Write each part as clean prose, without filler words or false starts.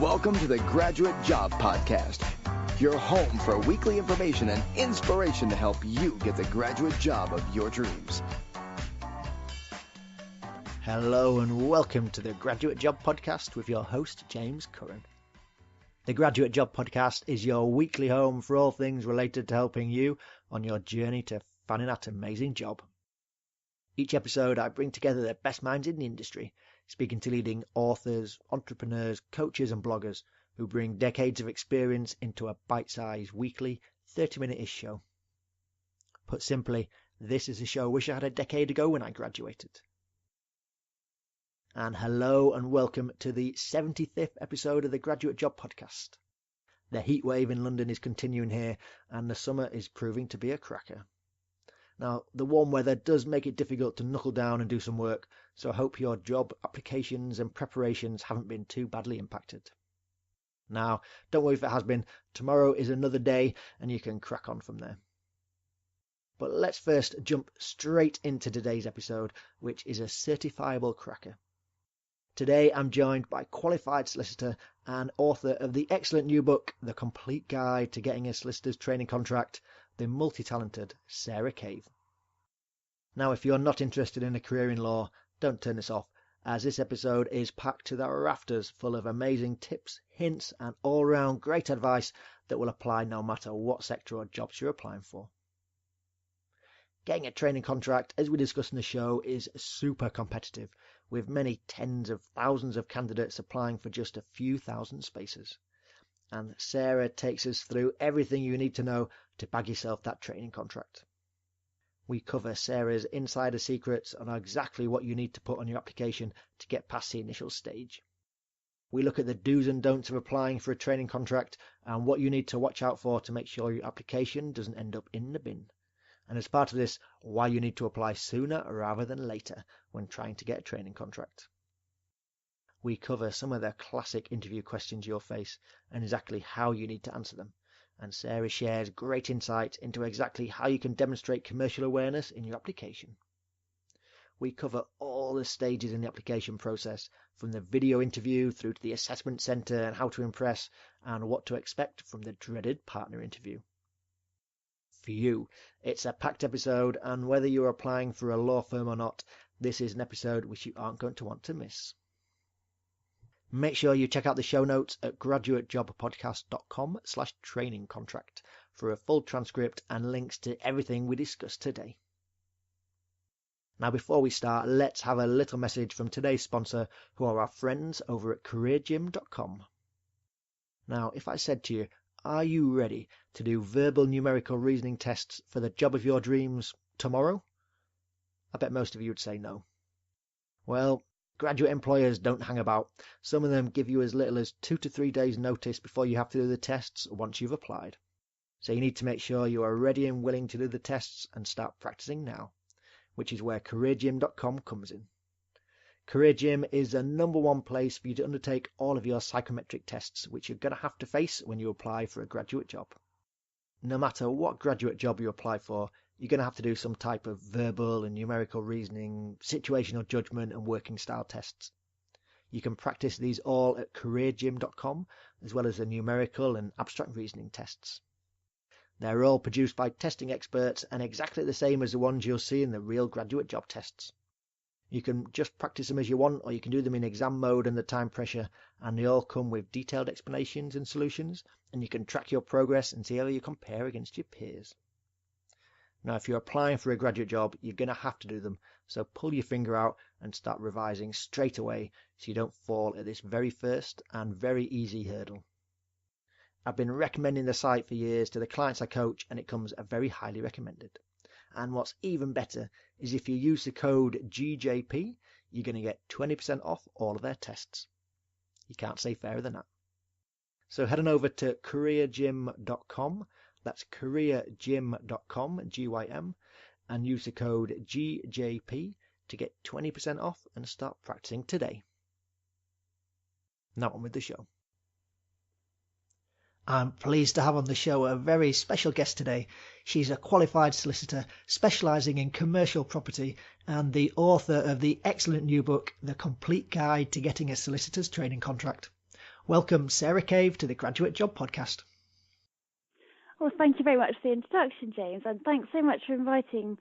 Welcome to the Graduate Job Podcast, your home for weekly information and inspiration to help you get the graduate job of your dreams. Hello and welcome to the Graduate Job Podcast with your host, James Curran. The Graduate Job Podcast is your weekly home for all things related to helping you on your journey to finding that amazing job. Each episode, I bring together the best minds in the industry, speaking to leading authors, entrepreneurs, coaches and bloggers who bring decades of experience into a bite-sized weekly 30-minute-ish show. Put simply, this is a show I wish I had a decade ago when I graduated. And hello and welcome to the 75th episode of the Graduate Job Podcast. The heatwave in London is continuing here and the summer is proving to be a cracker. Now, the warm weather does make it difficult to knuckle down and do some work, so I hope your job applications and preparations haven't been too badly impacted. Now, don't worry if it has been. Tomorrow is another day and you can crack on from there. But let's first jump straight into today's episode, which is a certifiable cracker. Today I'm joined by qualified solicitor and author of the excellent new book, The Complete Guide to Getting a Solicitor's Training Contract, the multi-talented Sarah Cave. Now, if you're not interested in a career in law, don't turn this off, as this episode is packed to the rafters full of amazing tips, hints and all-round great advice that will apply no matter what sector or jobs you're applying for. Getting a training contract, as we discussed in the show, is super competitive, with many tens of thousands of candidates applying for just a few thousand spaces. And Sarah takes us through everything you need to know to bag yourself that training contract. We cover Sarah's insider secrets on exactly what you need to put on your application to get past the initial stage. We look at the do's and don'ts of applying for a training contract and what you need to watch out for to make sure your application doesn't end up in the bin. And as part of this, why you need to apply sooner rather than later when trying to get a training contract. We cover some of the classic interview questions you'll face and exactly how you need to answer them. And Sarah shares great insight into exactly how you can demonstrate commercial awareness in your application. We cover all the stages in the application process, from the video interview through to the assessment centre and how to impress, and what to expect from the dreaded partner interview. Phew, it's a packed episode, and whether you're applying for a law firm or not, this is an episode which you aren't going to want to miss. Make sure you check out the show notes at graduatejobpodcast.com/training contract for a full transcript and links to everything we discussed today. Now, before we start, let's have a little message from today's sponsor, who are our friends over at careergym.com. Now, if I said to you, are you ready to do verbal numerical reasoning tests for the job of your dreams tomorrow? I bet most of you would say no. Well, graduate employers don't hang about. Some of them give you as little as 2 to 3 days notice before you have to do the tests once you've applied. So you need to make sure you are ready and willing to do the tests and start practicing now, which is where careergym.com comes in. Career Gym is the #1 place for you to undertake all of your psychometric tests, which you're going to have to face when you apply for a graduate job. No matter what graduate job you apply for, you're going to have to do some type of verbal and numerical reasoning, situational judgment and working style tests. You can practice these all at careergym.com, as well as the numerical and abstract reasoning tests. They're all produced by testing experts and exactly the same as the ones you'll see in the real graduate job tests. You can just practice them as you want, or you can do them in exam mode under time pressure, and they all come with detailed explanations and solutions, and you can track your progress and see how you compare against your peers. Now, if you're applying for a graduate job, you're going to have to do them, so pull your finger out and start revising straight away so you don't fall at this very first and very easy hurdle. I've been recommending the site for years to the clients I coach, and it comes very highly recommended. And what's even better is if you use the code GJP, you're going to get 20% off all of their tests. You can't say fairer than that. So head on over to careergym.com, that's careergym.com, G-Y-M, and use the code GJP to get 20% off and start practicing today. Now on with the show. I'm pleased to have on the show a very special guest today. She's a qualified solicitor specialising in commercial property and the author of the excellent new book, The Complete Guide to Getting a Solicitor's Training Contract. Welcome, Sarah Cave, to the Graduate Job Podcast. Well, thank you very much for the introduction, James, and thanks so much for inviting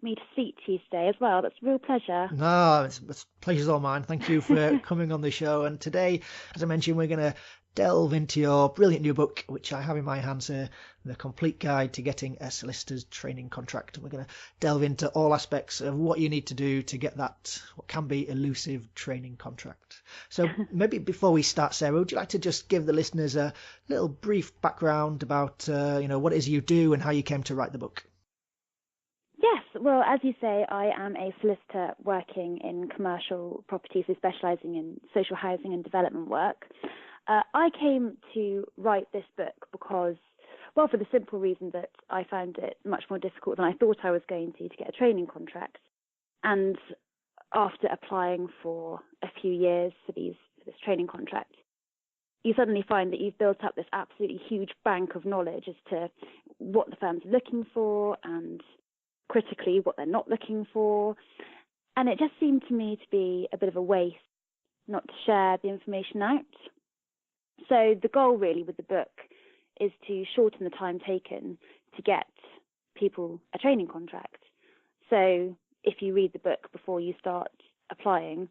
me to speak to you today as well. That's a real pleasure. No, it's pleasure's all mine. Thank you for coming on the show. And today, as I mentioned, we're going to delve into your brilliant new book, which I have in my hands here, The Complete Guide to Getting a Solicitor's Training Contract. We're going to delve into all aspects of what you need to do to get that, what can be elusive training contract. So maybe before we start, Sarah, would you like to just give the listeners a little brief background about, what it is you do and how you came to write the book? Yes, well, as you say, I am a solicitor working in commercial properties, so specialising in social housing and development work. I came to write this book because, well, for the simple reason that I found it much more difficult than I thought I was going to get a training contract. And after applying for a few years for this training contract, you suddenly find that you've built up this absolutely huge bank of knowledge as to what the firms are looking for and critically what they're not looking for. And it just seemed to me to be a bit of a waste not to share the information out. So the goal really with the book is to shorten the time taken to get people a training contract. So if you read the book before you start applying,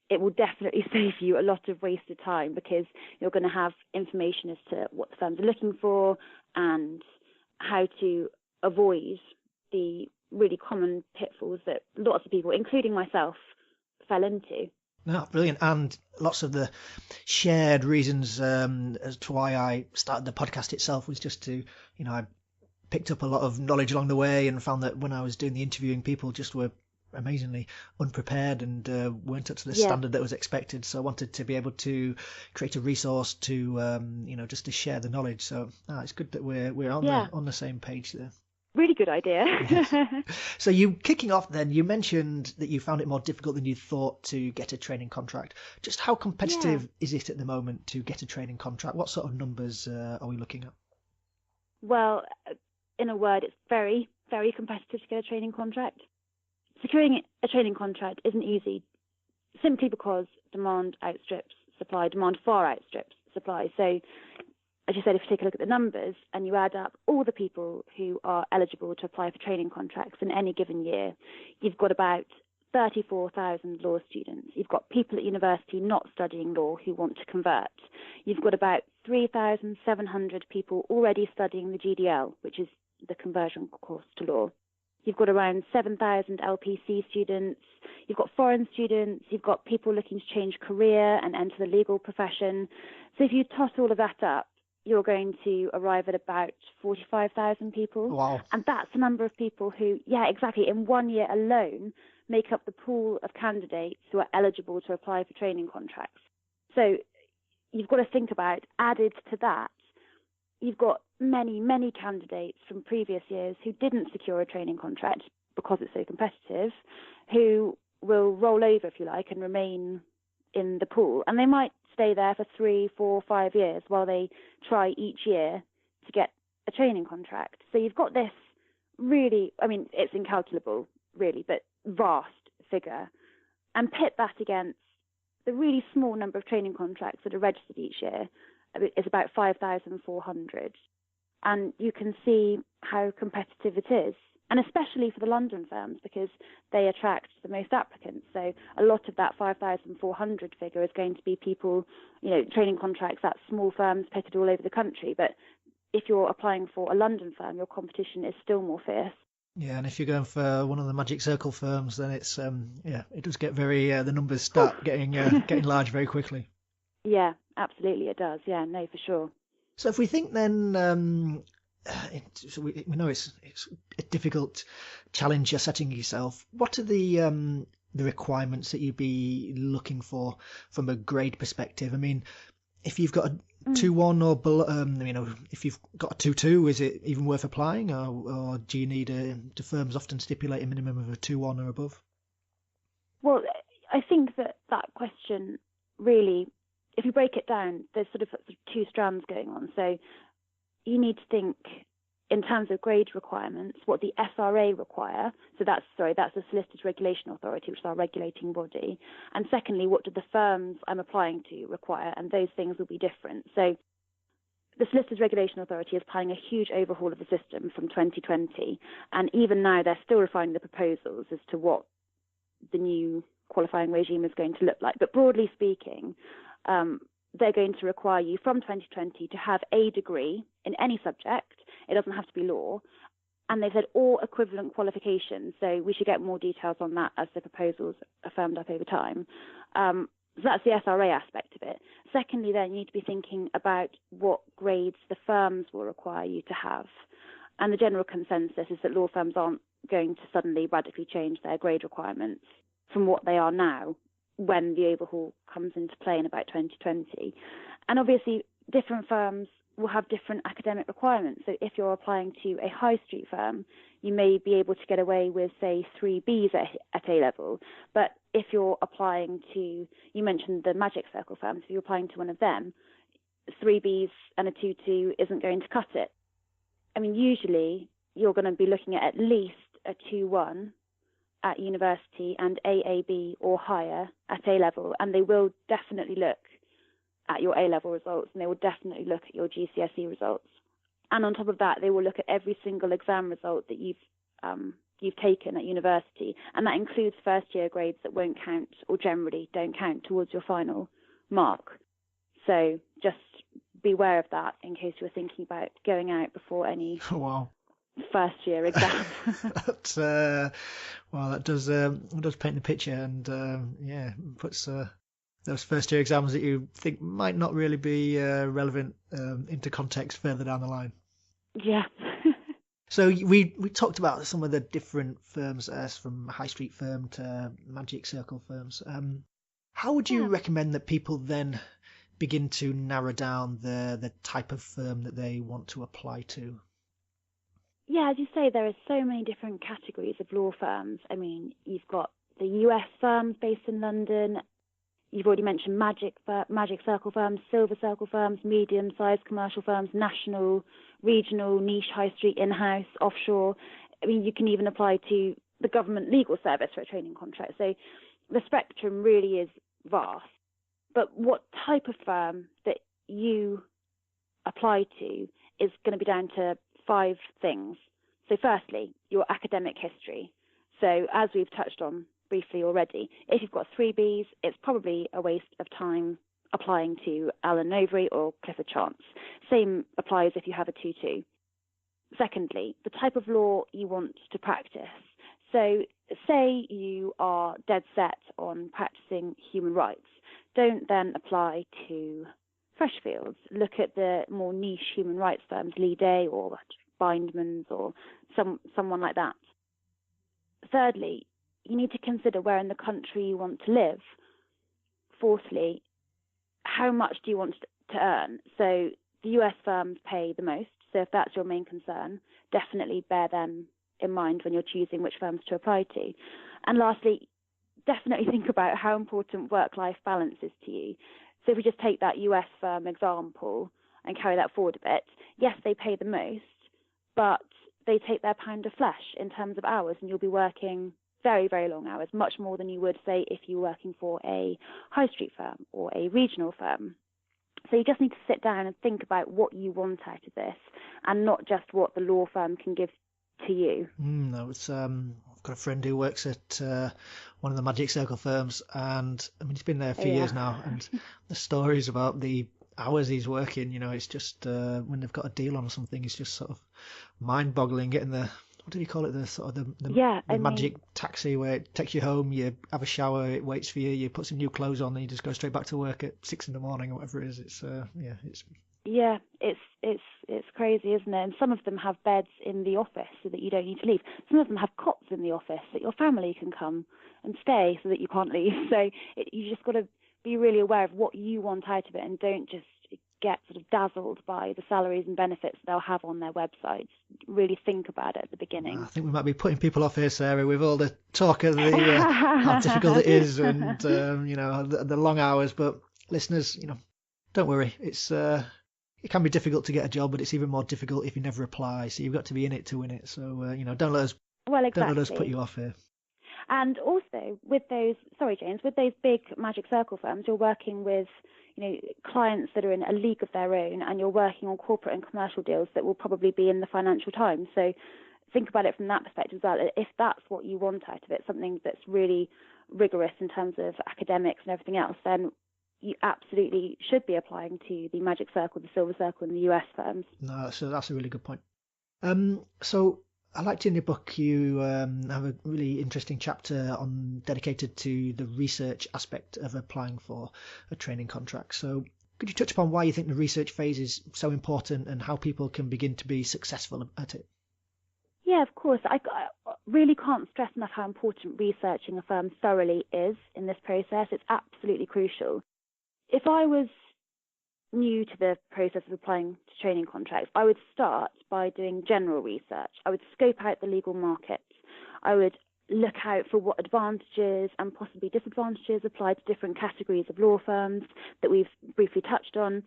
it will definitely save you a lot of wasted time because you're going to have information as to what the firms are looking for and how to avoid the really common pitfalls that lots of people, including myself, fell into. No, brilliant. And lots of the shared reasons as to why I started the podcast itself was just to, I picked up a lot of knowledge along the way and found that when I was doing the interviewing, people just were amazingly unprepared and weren't up to the standard that was expected. So I wanted to be able to create a resource to, just to share the knowledge. So it's good that we're on the same page there. Really good idea. Yes. So you kicking off then, you mentioned that you found it more difficult than you thought to get a training contract. Just how competitive is it at the moment to get a training contract? What sort of numbers are we looking at? Well, in a word, it's very, very competitive to get a training contract. Securing a training contract isn't easy simply because demand outstrips supply. Demand far outstrips supply. So as you said, if you take a look at the numbers and you add up all the people who are eligible to apply for training contracts in any given year, you've got about 34,000 law students. You've got people at university not studying law who want to convert. You've got about 3,700 people already studying the GDL, which is the conversion course to law. You've got around 7,000 LPC students. You've got foreign students. You've got people looking to change career and enter the legal profession. So if you toss all of that up, you're going to arrive at about 45,000 people. Wow. And that's the number of people who, in 1 year alone, make up the pool of candidates who are eligible to apply for training contracts. So you've got to think about, added to that, you've got many, many candidates from previous years who didn't secure a training contract because it's so competitive, who will roll over, if you like, and remain in the pool. And they might stay there for 3, 4, 5 years while they try each year to get a training contract. So you've got this really, it's incalculable, really, but vast figure. And pit that against the really small number of training contracts that are registered each year. It's about 5,400. And you can see how competitive it is. And especially for the London firms, because they attract the most applicants. So a lot of that 5,400 figure is going to be people, training contracts at small firms pitted all over the country. But if you're applying for a London firm, your competition is still more fierce. Yeah, and if you're going for one of the Magic Circle firms, then it's, it does get very, the numbers start getting large very quickly. Yeah, absolutely it does. Yeah, no, for sure. So if we think then, so we know it's a difficult challenge you're setting yourself. What are the requirements that you'd be looking for from a grade perspective? If you've got a 2-1 or below, if you've got a 2-2, is it even worth applying, or do you need do firms often stipulate a minimum of a 2-1 or above? Well, I think that question really, if you break it down, there's sort of two strands going on. So you need to think in terms of grade requirements, what the SRA require, so that's the Solicitors Regulation Authority, which is our regulating body, and secondly, what do the firms I'm applying to require, and those things will be different. So the Solicitors Regulation Authority is planning a huge overhaul of the system from 2020, and even now they're still refining the proposals as to what the new qualifying regime is going to look like. But broadly speaking, they're going to require you from 2020 to have a degree in any subject. It doesn't have to be law. And they've said all equivalent qualifications. So we should get more details on that as the proposals are firmed up over time. So that's the SRA aspect of it. Secondly, then, you need to be thinking about what grades the firms will require you to have. And the general consensus is that law firms aren't going to suddenly radically change their grade requirements from what they are now when the overhaul comes into play in about 2020. And obviously, different firms will have different academic requirements. So if you're applying to a high street firm, you may be able to get away with, say, 3 Bs at A-level. But if you're applying to, you mentioned the Magic Circle firms, if you're applying to one of them, 3 Bs and a 2-2 isn't going to cut it. I mean, usually you're going to be looking at least a 2-1 at university and AAB or higher at A-level, and they will definitely look at your A-level results, and they will definitely look at your GCSE results. And on top of that, they will look at every single exam result that you've taken at university, and that includes first-year grades that won't count or generally don't count towards your final mark. So just beware of that in case you're thinking about going out before any first-year exam. That does paint the picture, and puts those first-year exams that you think might not really be relevant into context further down the line. Yeah. So we talked about some of the different firms, from high street firm to Magic Circle firms. How would you recommend that people then begin to narrow down the type of firm that they want to apply to? Yeah, as you say, there are so many different categories of law firms. I mean, you've got the US firms based in London. You've already mentioned Magic Circle firms, Silver Circle firms, medium-sized commercial firms, national, regional, niche, high street, in-house, offshore. I mean, you can even apply to the government legal service for a training contract. So the spectrum really is vast. But what type of firm that you apply to is going to be down to 5 things. So firstly, your academic history. So as we've touched on briefly already, if you've got 3 Bs, it's probably a waste of time applying to Allen Overy or Clifford Chance. Same applies if you have a 2-2. Secondly, the type of law you want to practice. So say you are dead set on practicing human rights. Don't then apply to Freshfields. Look at the more niche human rights firms, Lee Day or Bindmans or someone like that. Thirdly, you need to consider where in the country you want to live. Fourthly, how much do you want to earn? So the US firms pay the most, so if that's your main concern, definitely bear them in mind when you're choosing which firms to apply to. And lastly, definitely think about how important work-life balance is to you. So if we just take that US firm example and carry that forward a bit, yes, they pay the most, but they take their pound of flesh in terms of hours, and you'll be working very, very long hours, much more than you would, say, if you were working for a high street firm or a regional firm. So you just need to sit down and think about what you want out of this and not just what the law firm can give to you. I've got a friend who works at one of the Magic Circle firms, and I mean, he's been there a few years now, and the stories about the hours he's working, it's just when they've got a deal on something, it's just sort of mind-boggling. Getting the, what did he call it, the magic taxi where it takes you home, you have a shower, it waits for you, you put some new clothes on, and you just go straight back to work at 6 a.m. or whatever it is. It's crazy, isn't it? And some of them have beds in the office so that you don't need to leave. Some of them have cots in the office that your family can come and stay so that you can't leave. So you just got to be really aware of what you want out of it, and don't just get sort of dazzled by the salaries and benefits they'll have on their websites. Really think about it at the beginning. I think we might be putting people off here, Sarah, with all the talk of the how difficult it is, and the long hours. But listeners, don't worry. It's it can be difficult to get a job, but it's even more difficult if you never apply. So you've got to be in it to win it. So, don't let us put you off here. And also with those, James, with those big magic circle firms, you're working with, clients that are in a league of their own, and you're working on corporate and commercial deals that will probably be in the Financial Times. So think about it from that perspective as well. If that's what you want out of it, something that's really rigorous in terms of academics and everything else, then you absolutely should be applying to the Magic Circle, the Silver Circle, and the US firms. No, so that's a really good point. So I liked in your book you have a really interesting chapter dedicated to the research aspect of applying for a training contract. So could you touch upon why you think the research phase is so important and how people can begin to be successful at it? Yeah, of course. I really can't stress enough how important researching a firm thoroughly is in this process. It's absolutely crucial. If I was new to the process of applying to training contracts, I would start by doing general research. I would scope out the legal market. I would look out for what advantages and possibly disadvantages apply to different categories of law firms that we've briefly touched on.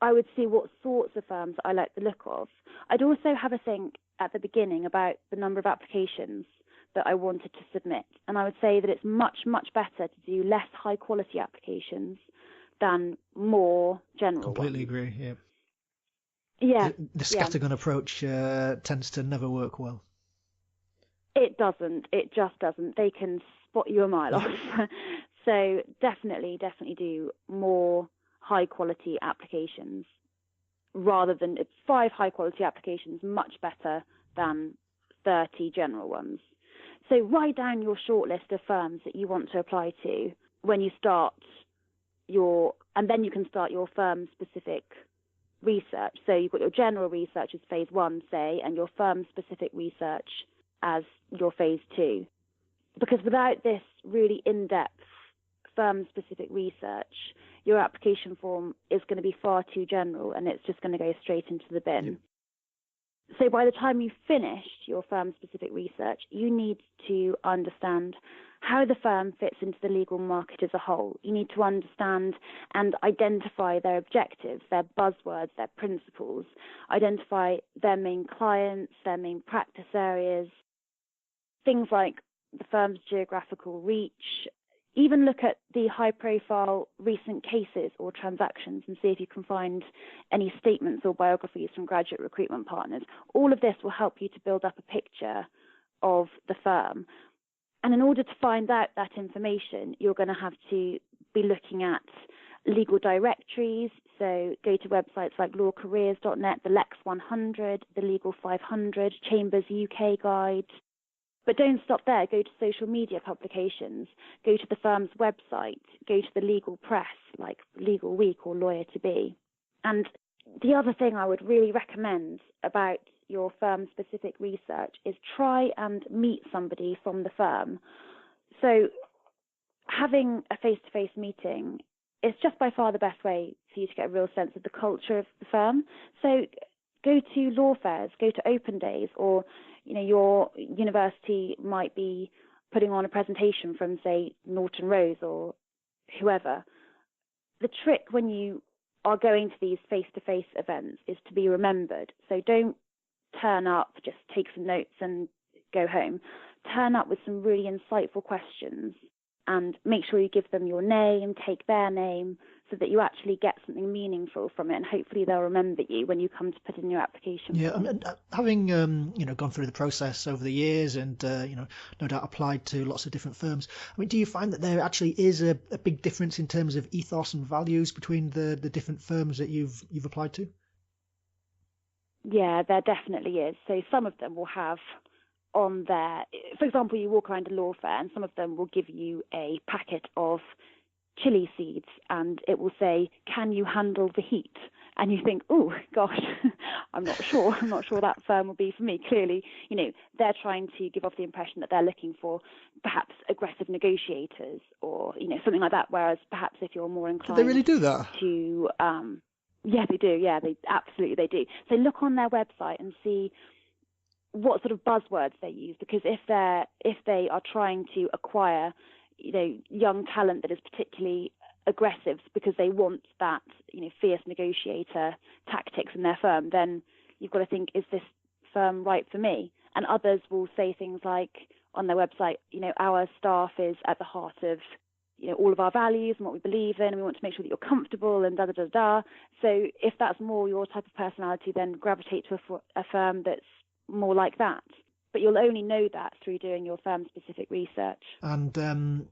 I would see what sorts of firms I like the look of. I'd also have a think at the beginning about the number of applications that I wanted to submit. And I would say that it's much, much better to do less high quality applications than more general Completely ones. agree, yeah. Yeah. The scattergun approach tends to never work well. It doesn't. It just doesn't. They can spot you a mile off. So definitely do more high quality applications rather than 5 high quality applications, much better than 30 general ones. So write down your short list of firms that you want to apply to when you start and then you can start your firm specific research. So you've got your general research as phase 1, say, and your firm specific research as your phase 2. Because without this really in-depth firm specific research, your application form is going to be far too general and it's just going to go straight into the bin. Yep. So by the time you've finished your firm specific research, you need to understand how the firm fits into the legal market as a whole. You need to understand and identify their objectives, their buzzwords, their principles, identify their main clients, their main practice areas, things like the firm's geographical reach. Even look at the high-profile recent cases or transactions and see if you can find any statements or biographies from graduate recruitment partners. All of this will help you to build up a picture of the firm. And in order to find out that information, you're going to have to be looking at legal directories. So go to websites like lawcareers.net, the Lex 100, the Legal 500, Chambers UK Guide. But don't stop there. Go to social media publications. Go to the firm's website. Go to the legal press like Legal Week or Lawyer to Be. And the other thing I would really recommend about your firm-specific research is try and meet somebody from the firm. So having a face-to-face meeting is just by far the best way for you to get a real sense of the culture of the firm. So go to law fairs, go to open days, or your university might be putting on a presentation from, say, Norton Rose or whoever. The trick when you are going to these face-to-face events is to be remembered. So don't turn up, just take some notes and go home. Turn up with some really insightful questions and make sure you give them your name, take their name, so that you actually get something meaningful from it, and hopefully they'll remember you when you come to put in your application. Yeah, and having gone through the process over the years, and no doubt applied to lots of different firms. I mean, do you find that there actually is a big difference in terms of ethos and values between the different firms that you've applied to? Yeah, there definitely is. So some of them will have on there, for example, you walk around a law fair and some of them will give you a packet of chili seeds and it will say, can you handle the heat? And you think, oh gosh, I'm not sure that firm will be for me. Clearly, they're trying to give off the impression that they're looking for perhaps aggressive negotiators or, something like that. Whereas perhaps if you're more inclined, do they really do that? To, yeah, they do. Yeah, they do. So look on their website and see what sort of buzzwords they use, because if they are trying to acquire young talent that is particularly aggressive because they want that, fierce negotiator tactics in their firm, then you've got to think, is this firm right for me? And others will say things like on their website, our staff is at the heart of all of our values and what we believe in, and we want to make sure that you're comfortable and da-da-da-da. So if that's more your type of personality, then gravitate to a firm that's more like that. But you'll only know that through doing your firm-specific research. And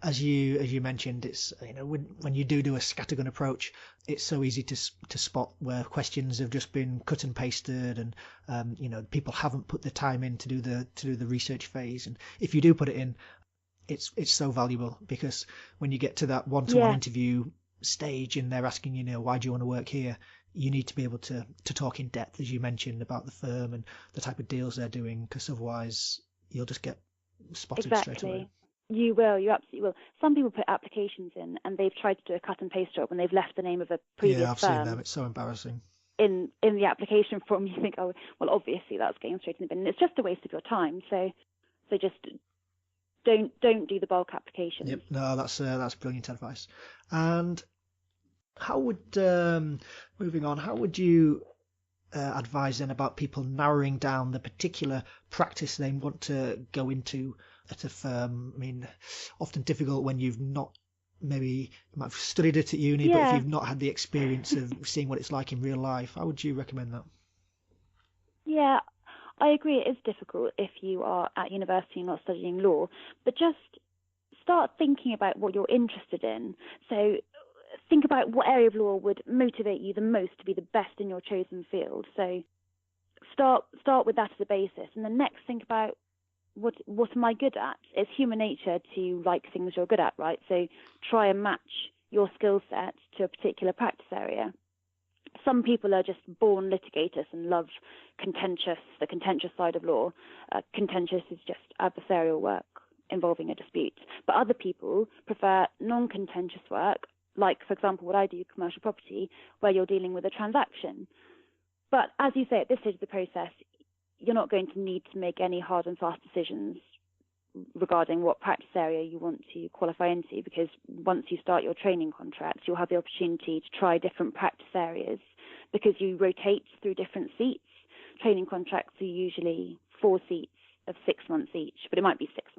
as you mentioned, it's when you do a scattergun approach, it's so easy to spot where questions have just been cut and pasted, and people haven't put the time in to do the research phase. And if you do put it in, it's so valuable, because when you get to that one-to-one interview stage and they're asking why do you want to work here, you need to be able to talk in depth, as you mentioned, about the firm and the type of deals they're doing, because otherwise you'll just get spotted straight away. You absolutely will. Some people put applications in and they've tried to do a cut and paste job and they've left the name of a previous I've firm. seen them. It's so embarrassing. In the application form, you think, oh, well, obviously that's going straight in the bin. And it's just a waste of your time. So just don't do the bulk application. Yep. No, that's brilliant advice. And how would moving on? How would you advise then about people narrowing down the particular practice they want to go into at a firm? I mean, often difficult when you've not, maybe you might have studied it at uni, but if you've not had the experience of seeing what it's like in real life, how would you recommend that? Yeah, I agree. It is difficult if you are at university and not studying law, but just start thinking about what you're interested in. So think about what area of law would motivate you the most to be the best in your chosen field. So start with that as a basis, and then next think about what am I good at? It's human nature to like things you're good at, right? So try and match your skill set to a particular practice area. Some people are just born litigators and love the contentious side of law. Contentious is just adversarial work involving a dispute. But other people prefer non-contentious work, like, for example, what I do, commercial property, where you're dealing with a transaction. But as you say, at this stage of the process, you're not going to need to make any hard and fast decisions regarding what practice area you want to qualify into, because once you start your training contracts, you'll have the opportunity to try different practice areas because you rotate through different seats. Training contracts are usually 4 seats of 6 months each, but it might be 6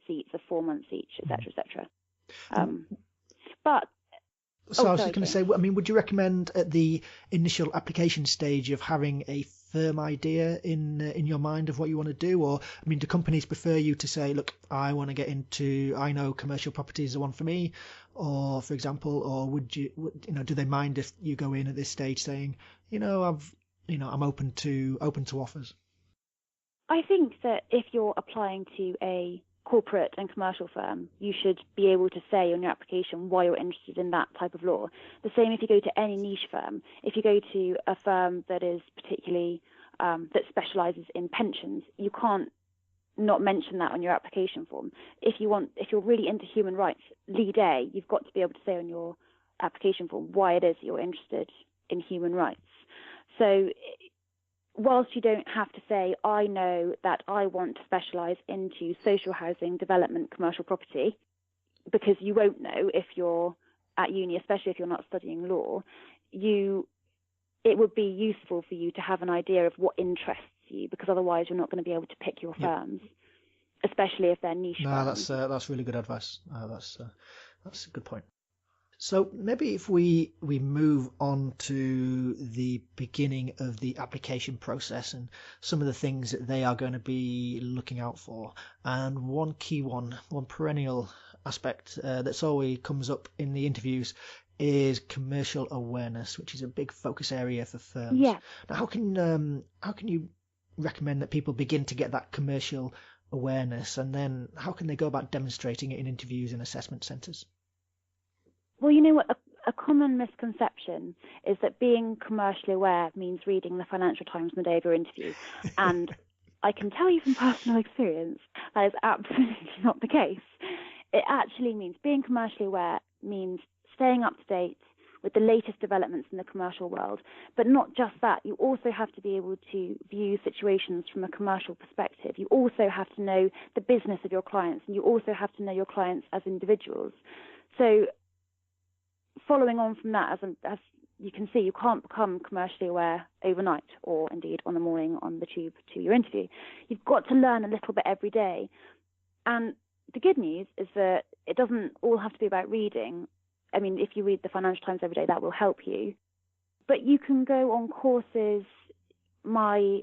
seats of 4 months each, etc., etc. So I was just going to say, I mean, would you recommend at the initial application stage of having a firm idea in your mind of what you want to do? Or, I mean, do companies prefer you to say, look, I want to get into, I know commercial property is the one for me, or, for example, or do they mind if you go in at this stage saying, I'm open to offers? I think that if you're applying to a corporate and commercial firm, you should be able to say on your application why you're interested in that type of law. The same if you go to any niche firm. If you go to a firm that is particularly that specialises in pensions, you can't not mention that on your application form. If you're really into human rights, lead A, you've got to be able to say on your application form why it is that you're interested in human rights. So whilst you don't have to say, I know that I want to specialise into social housing, development, commercial property, because you won't know if you're at uni, especially if you're not studying law, it would be useful for you to have an idea of what interests you, because otherwise you're not going to be able to pick your firms, especially if they're niche firms. That's really good advice. That's a good point. So maybe if we move on to the beginning of the application process and some of the things that they are going to be looking out for. And one perennial aspect that's always comes up in the interviews is commercial awareness, which is a big focus area for firms. Yeah. Now, how can you recommend that people begin to get that commercial awareness, and then how can they go about demonstrating it in interviews and assessment centres? Well, you know what? A common misconception is that being commercially aware means reading the Financial Times on the day of your interview. And I can tell you from personal experience that is absolutely not the case. It actually means being commercially aware means staying up to date with the latest developments in the commercial world. But not just that, you also have to be able to view situations from a commercial perspective. You also have to know the business of your clients, and you also have to know your clients as individuals. So following on from that, as you can see, you can't become commercially aware overnight, or indeed on the morning on the tube to your interview. You've got to learn a little bit every day. And the good news is that it doesn't all have to be about reading. I mean, if you read the Financial Times every day, that will help you. But you can go on courses. My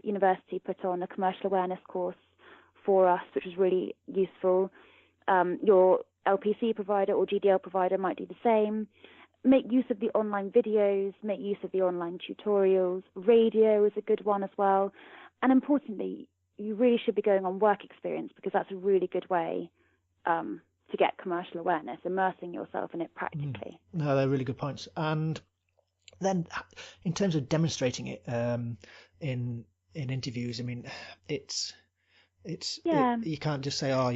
university put on a commercial awareness course for us, which was really useful. Your LPC provider or GDL provider might do the same. Make use of the online videos, make use of the online tutorials. Radio is a good one as well. And importantly, you really should be going on work experience, because that's a really good way to get commercial awareness, immersing yourself in it practically. No, they're really good points. And then in terms of demonstrating it in interviews, I mean, you can't just say, oh,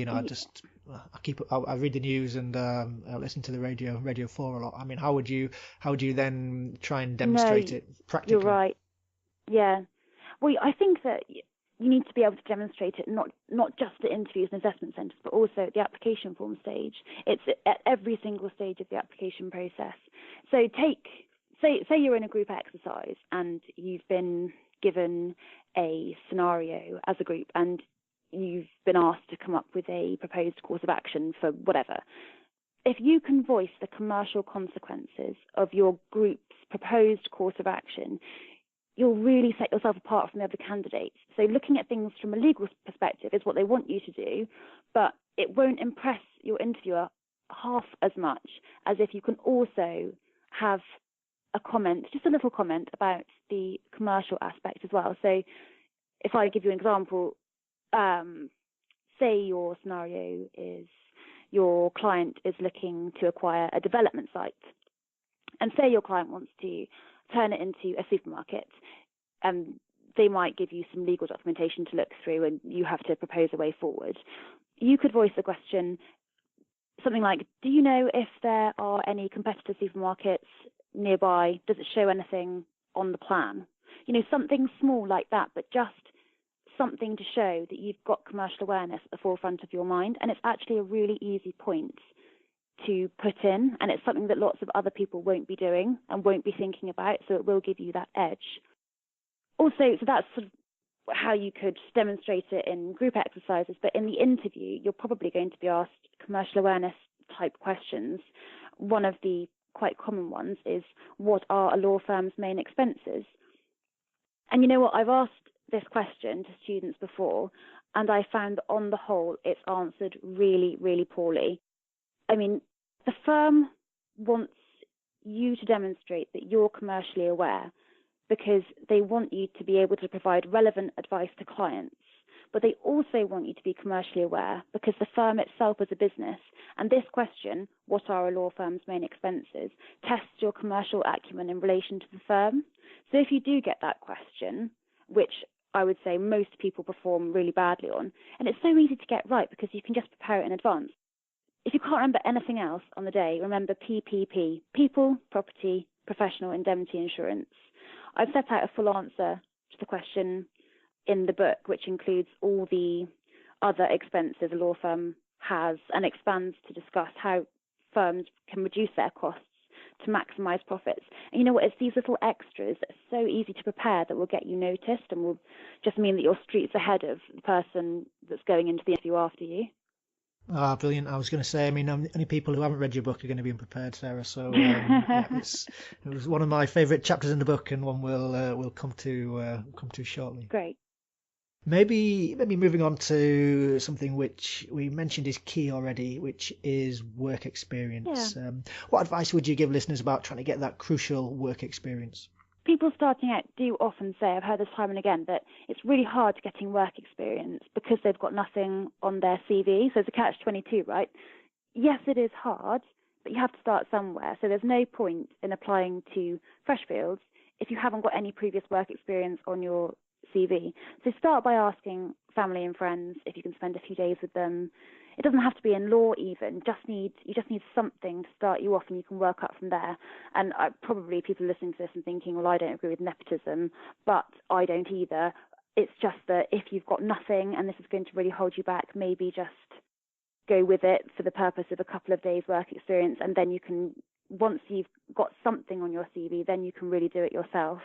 I read the news and I listen to the Radio 4 a lot. I mean, how would you then try and demonstrate it practically? You're right. Yeah. Well, I think that you need to be able to demonstrate it not just at interviews and assessment centres, but also at the application form stage. It's at every single stage of the application process. So say you're in a group exercise and you've been given a scenario as a group and you've been asked to come up with a proposed course of action for whatever. If you can voice the commercial consequences of your group's proposed course of action, you'll really set yourself apart from the other candidates. So looking at things from a legal perspective is what they want you to do, but it won't impress your interviewer half as much as if you can also have a comment, just a little comment about the commercial aspect as well. So if I give you an example, say your scenario is your client is looking to acquire a development site, and say your client wants to turn it into a supermarket, and they might give you some legal documentation to look through and you have to propose a way forward. You could voice the question, something like, do you know if there are any competitor supermarkets nearby? Does it show anything on the plan? Something small like that, but just something to show that you've got commercial awareness at the forefront of your mind. And it's actually a really easy point to put in, and it's something that lots of other people won't be doing and won't be thinking about, so it will give you that edge. Also, so that's sort of how you could demonstrate it in group exercises, but in the interview, you're probably going to be asked commercial awareness type questions. One of the quite common ones is, what are a law firm's main expenses? And you know what, I've asked this question to students before, and I found that on the whole, it's answered really, really poorly. I mean, the firm wants you to demonstrate that you're commercially aware because they want you to be able to provide relevant advice to clients. But they also want you to be commercially aware because the firm itself is a business. And this question, what are a law firm's main expenses, tests your commercial acumen in relation to the firm. So if you do get that question, which I would say most people perform really badly on, and it's so easy to get right because you can just prepare it in advance. If you can't remember anything else on the day, remember PPP, People, Property, Professional Indemnity Insurance. I've set out a full answer to the question in the book, which includes all the other expenses a law firm has and expands to discuss how firms can reduce their costs to maximise profits. And you know what, it's these little extras that are so easy to prepare that will get you noticed and will just mean that you're streets ahead of the person that's going into the interview after you. Ah, brilliant. I was going to say, I mean, any people who haven't read your book are going to be unprepared, Sarah. So it was one of my favourite chapters in the book, and one we'll come to shortly. Great. Maybe moving on to something which we mentioned is key already, which is work experience. Yeah. What advice would you give listeners about trying to get that crucial work experience? People starting out do often say, I've heard this time and again, that it's really hard getting work experience because they've got nothing on their CV. So it's a catch-22, right? Yes, it is hard, but you have to start somewhere. So there's no point in applying to Freshfields if you haven't got any previous work experience on your CV. So start by asking family and friends if you can spend a few days with them. It doesn't have to be in law even. You just need something to start you off, and you can work up from there. And probably people listening to this and thinking, well, I don't agree with nepotism, but I don't either. It's just that if you've got nothing and this is going to really hold you back, maybe just go with it for the purpose of a couple of days work experience, and then you can once you've got something on your CV, then you can really do it yourself.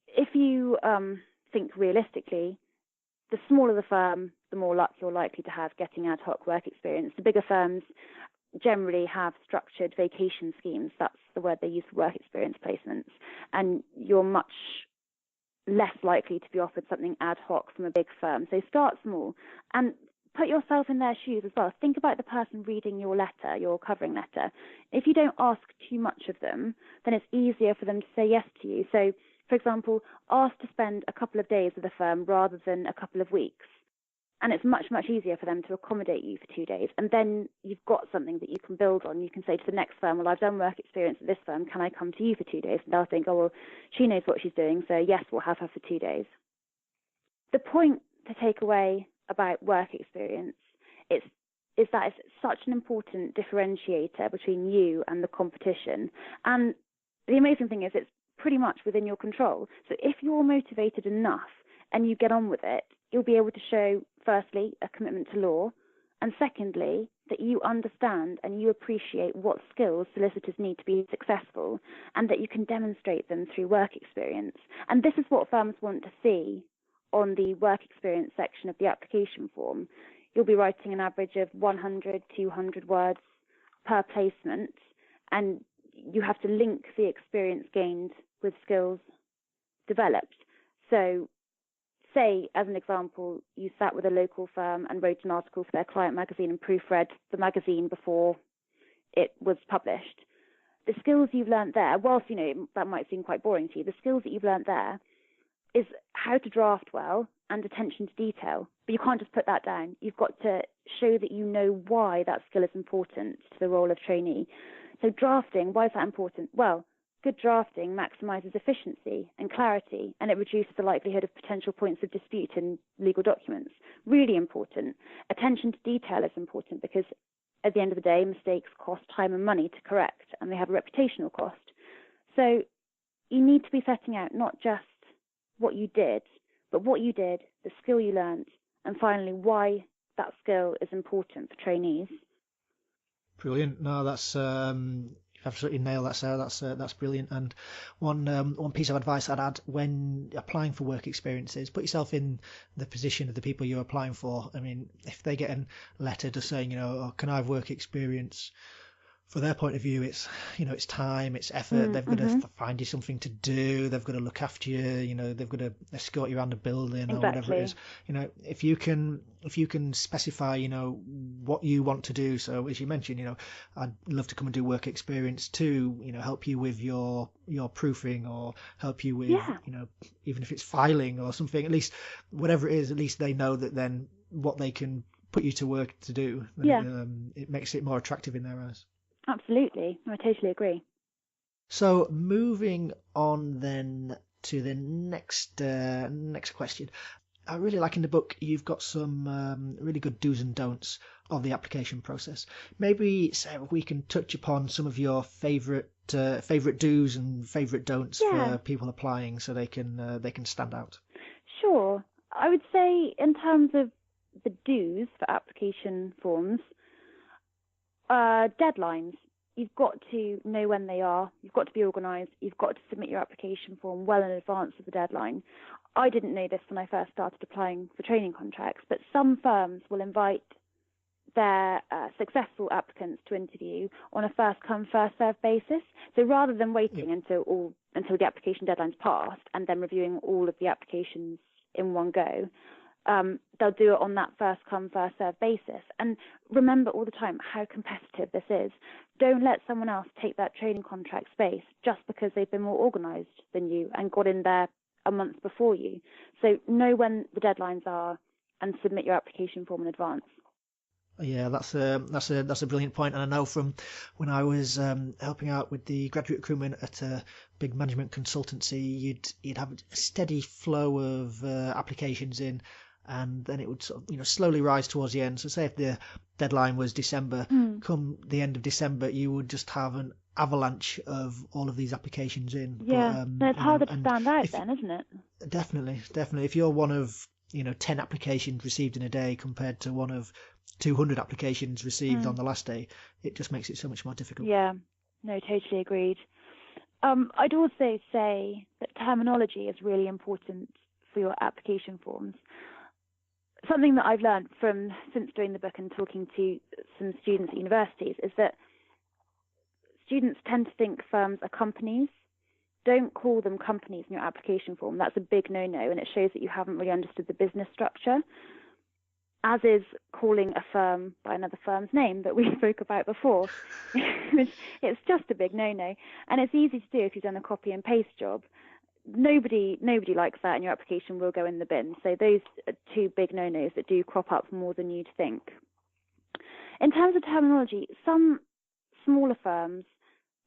If you think realistically, the smaller the firm, the more luck you're likely to have getting ad hoc work experience. The bigger firms generally have structured vacation schemes. That's the word they use for work experience placements. And you're much less likely to be offered something ad hoc from a big firm. So start small and put yourself in their shoes as well. Think about the person reading your letter, your covering letter. If you don't ask too much of them, then it's easier for them to say yes to you. So, for example, ask to spend a couple of days with a firm rather than a couple of weeks. And it's much, much easier for them to accommodate you for 2 days. And then you've got something that you can build on. You can say to the next firm, well, I've done work experience at this firm. Can I come to you for 2 days? And they'll think, oh, well, she knows what she's doing. So, yes, we'll have her for 2 days. The point to take away about work experience is that it's such an important differentiator between you and the competition. And the amazing thing is it's pretty much within your control. So if you're motivated enough and you get on with it, you'll be able to show, firstly, a commitment to law, and secondly, that you understand and you appreciate what skills solicitors need to be successful, and that you can demonstrate them through work experience. And this is what firms want to see on the work experience section of the application form. You'll be writing an average of 100, 200 words per placement, and you have to link the experience gained with skills developed. So say, as an example, you sat with a local firm and wrote an article for their client magazine and proofread the magazine before it was published. The skills you've learnt there, whilst, that might seem quite boring to you, the skills that you've learnt there is how to draft well and attention to detail. But you can't just put that down. You've got to show that you know why that skill is important to the role of trainee. So drafting, why is that important? Well, good drafting maximises efficiency and clarity, and it reduces the likelihood of potential points of dispute in legal documents. Really important. Attention to detail is important because at the end of the day, mistakes cost time and money to correct, and they have a reputational cost. So you need to be setting out not just what you did, but what you did, the skill you learned, and finally why that skill is important for trainees. Brilliant. No, that's absolutely nailed that, Sarah. That's brilliant. And one piece of advice I'd add when applying for work experiences, put yourself in the position of the people you're applying for. I mean, if they get a letter just saying, oh, can I have work experience? For their point of view, it's time, it's effort. They've got to find you something to do. They've got to look after you. They've got to escort you around the building or whatever it is. If you can specify, what you want to do. So as you mentioned, I'd love to come and do work experience to, help you with your proofing or help you with, even if it's filing or something. At least whatever it is, at least they know that then what they can put you to work to do. Yeah. It makes it more attractive in their eyes. Absolutely. I totally agree. So moving on then to the next question. I really like in the book you've got some really good do's and don'ts of the application process. Maybe, Sarah, we can touch upon some of your favourite do's and favourite don'ts for people applying so they can stand out. Sure. I would say in terms of the do's for application forms, deadlines. You've got to know when they are. You've got to be organised. You've got to submit your application form well in advance of the deadline. I didn't know this when I first started applying for training contracts, but some firms will invite their successful applicants to interview on a first-come, first-served basis. So rather than waiting until the application deadline's passed and then reviewing all of the applications in one go, they'll do it on that first-come, first-served basis. And remember all the time how competitive this is. Don't let someone else take that training contract space just because they've been more organised than you and got in there a month before you. So know when the deadlines are and submit your application form in advance. Yeah, that's a brilliant point. And I know from when I was helping out with the graduate recruitment at a big management consultancy, you'd have a steady flow of applications in, and then it would sort of, slowly rise towards the end. So say if the deadline was December, come the end of December, you would just have an avalanche of all of these applications in. Yeah, but, it's harder to stand out then, isn't it? Definitely. If you're one of 10 applications received in a day compared to one of 200 applications received on the last day, it just makes it so much more difficult. Yeah, No, totally agreed. I'd also say that terminology is really important for your application forms. Something that I've learned since doing the book and talking to some students at universities is that students tend to think firms are companies. Don't call them companies in your application form. That's a big no-no, and it shows that you haven't really understood the business structure, as is calling a firm by another firm's name that we spoke about before. It's just a big no-no, and it's easy to do if you've done a copy and paste job. Nobody likes that, and your application will go in the bin. So those are two big no-nos that do crop up more than you'd think. In terms of terminology, some smaller firms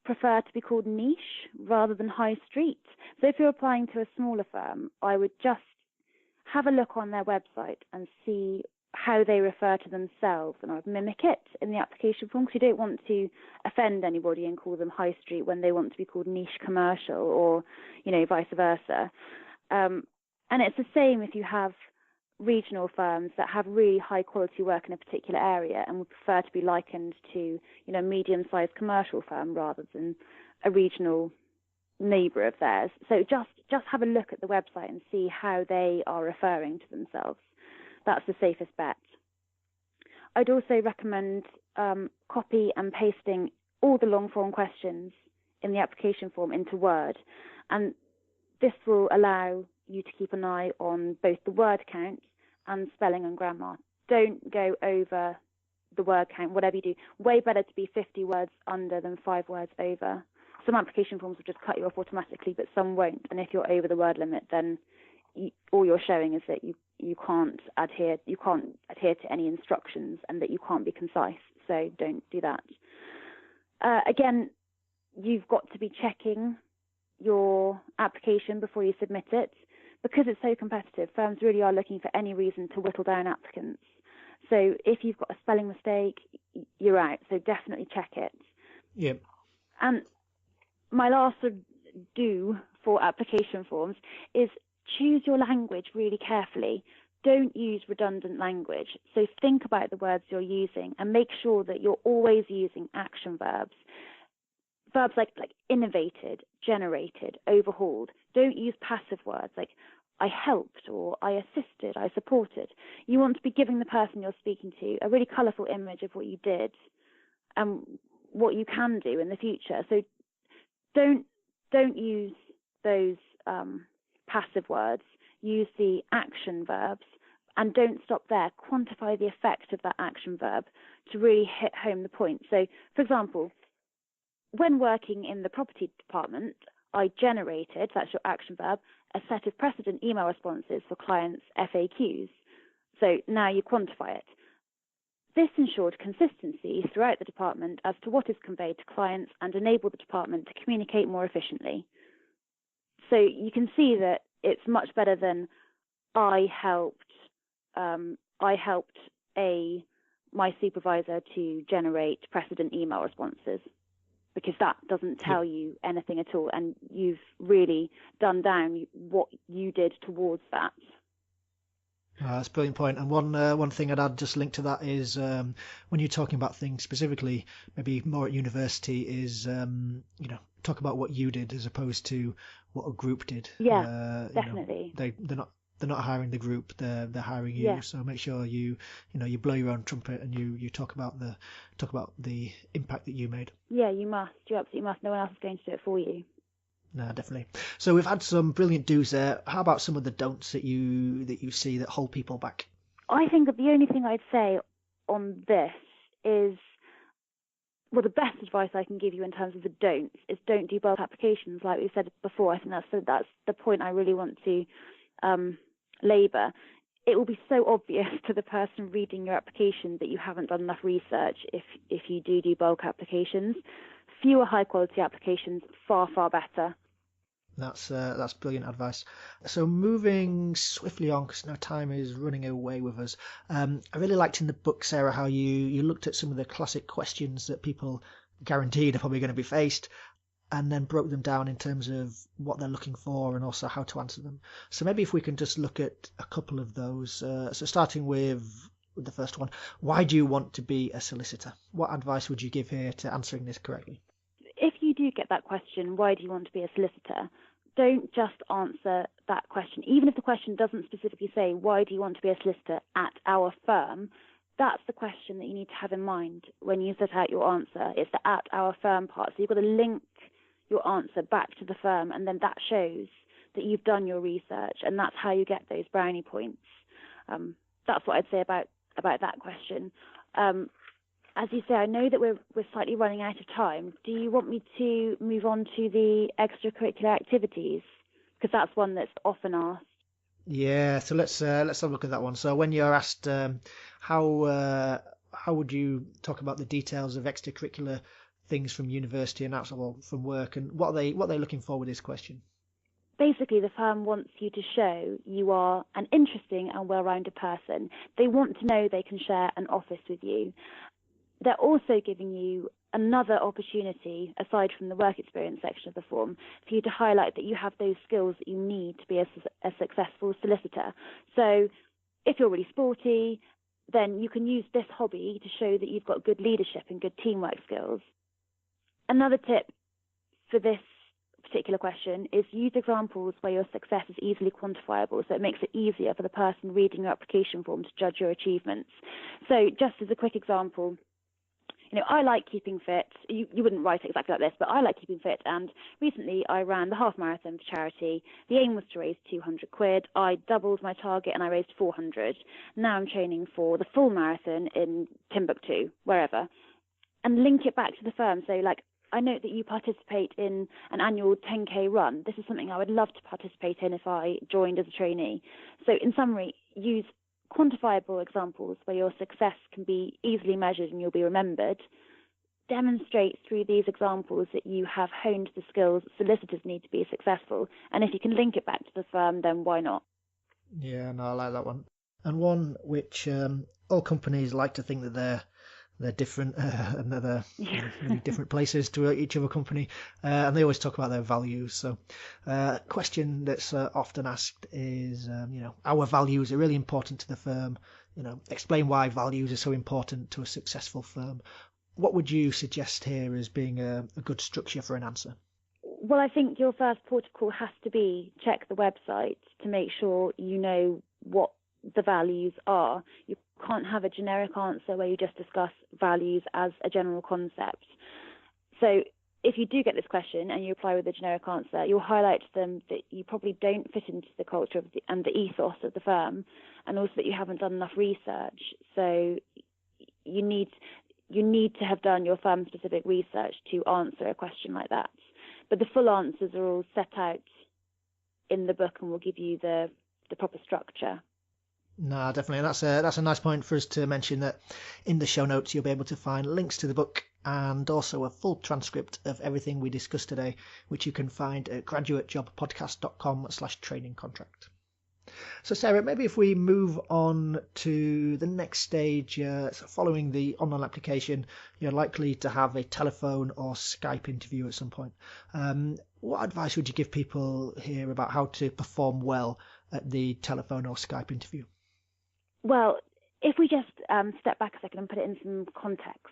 prefer to be called niche rather than high street. So if you're applying to a smaller firm, I would just have a look on their website and see how they refer to themselves, and I would mimic it in the application form, because you don't want to offend anybody and call them high street when they want to be called niche commercial, or vice versa. And it's the same if you have regional firms that have really high quality work in a particular area and would prefer to be likened to medium-sized commercial firm rather than a regional neighbour of theirs. So just have a look at the website and see how they are referring to themselves. That's the safest bet. I'd also recommend copy and pasting all the long form questions in the application form into Word, and this will allow you to keep an eye on both the word count and spelling and grammar. Don't go over the word count, whatever you do. Way better to be 50 words under than 5 words over. Some application forms will just cut you off automatically, but some won't. And if you're over the word limit, then all you're showing is that you can't adhere to any instructions and that you can't be concise. So don't do that. Again, you've got to be checking your application before you submit it. Because it's so competitive, firms really are looking for any reason to whittle down applicants. So if you've got a spelling mistake, you're out. So definitely check it. Yep. And my last do for application forms is choose your language really carefully. Don't use redundant language. So think about the words you're using and make sure that you're always using action verbs. Verbs like innovated, generated, overhauled. Don't use passive words like I helped or I assisted, I supported. You want to be giving the person you're speaking to a really colourful image of what you did and what you can do in the future. So don't use those passive words. Use the action verbs, and don't stop there. Quantify the effect of that action verb to really hit home the point. So, for example, when working in the property department, I generated, that's your action verb, a set of precedent email responses for clients' FAQs. So now you quantify it. This ensured consistency throughout the department as to what is conveyed to clients and enabled the department to communicate more efficiently. So you can see that it's much better than I helped my supervisor to generate precedent email responses, because that doesn't tell you anything at all, and you've really done down what you did towards that. That's a brilliant point. And one thing I'd add just linked to that is when you're talking about things specifically, maybe more at university, is talk about what you did as opposed to what a group did. Yeah, definitely. They're not hiring the group, they're hiring you. Yeah. So make sure you blow your own trumpet and you talk about the impact that you made. Yeah, you must. You absolutely must. No one else is going to do it for you. No, definitely. So we've had some brilliant do's there. How about some of the don'ts that you see that hold people back? I think that the only thing I'd say on this is, well, the best advice I can give you in terms of the don'ts is don't do bulk applications, like we said before. I think that's the point I really want to labour. It will be so obvious to the person reading your application that you haven't done enough research if you do bulk applications. Fewer high quality applications, far better. That's brilliant advice. So moving swiftly on, because now time is running away with us. I really liked in the book, Sarah, how you looked at some of the classic questions that people guaranteed are probably going to be faced, and then broke them down in terms of what they're looking for and also how to answer them. So maybe if we can just look at a couple of those. So starting with the first one, why do you want to be a solicitor? What advice would you give here to answering this correctly? do get that question, why do you want to be a solicitor? Don't just answer that question. Even if the question doesn't specifically say, why do you want to be a solicitor at our firm? That's the question that you need to have in mind when you set out your answer. It's the at our firm part. So you've got to link your answer back to the firm, and then that shows that you've done your research, and that's how you get those brownie points. That's what I'd say about that question. As you say, I know that we're slightly running out of time. Do you want me to move on to the extracurricular activities? Because that's one that's often asked. Yeah, so let's have a look at that one. So when you're asked how would you talk about the details of extracurricular things from university and outside from work, and what are they looking for with this question? Basically, the firm wants you to show you are an interesting and well-rounded person. They want to know they can share an office with you. They're also giving you another opportunity, aside from the work experience section of the form, for you to highlight that you have those skills that you need to be a successful solicitor. So if you're really sporty, then you can use this hobby to show that you've got good leadership and good teamwork skills. Another tip for this particular question is use examples where your success is easily quantifiable, so it makes it easier for the person reading your application form to judge your achievements. So just as a quick example, I like keeping fit. You wouldn't write it exactly like this, but I like keeping fit. And recently I ran the half marathon for charity. The aim was to raise 200 quid. I doubled my target and I raised 400. Now I'm training for the full marathon in Timbuktu, wherever, and link it back to the firm. So I note that you participate in an annual 10K run. This is something I would love to participate in if I joined as a trainee. So in summary, use quantifiable examples where your success can be easily measured and you'll be remembered. Demonstrate through these examples that you have honed the skills solicitors need to be successful. And if you can link it back to the firm, then why not? Yeah, no, I like that one. And one which all companies like to think that they're different and they're really different places to each other company, and they always talk about their values. So question that's often asked is, our values are really important to the firm. Explain why values are so important to a successful firm. What would you suggest here as being a good structure for an answer? Well, I think your first port of call has to be check the website to make sure you know what the values are. You can't have a generic answer where you just discuss values as a general concept. So if you do get this question and you reply with a generic answer, you'll highlight to them that you probably don't fit into the culture and the ethos of the firm, and also that you haven't done enough research. So you need to have done your firm-specific research to answer a question like that. But the full answers are all set out in the book and will give you the proper structure. No, definitely. And that's a nice point for us to mention that in the show notes you'll be able to find links to the book and also a full transcript of everything we discussed today, which you can find at graduatejobpodcast.com/training contract. So Sarah, maybe if we move on to the next stage, so following the online application, you're likely to have a telephone or Skype interview at some point. What advice would you give people here about how to perform well at the telephone or Skype interview? Well, if we just step back a second and put it in some context,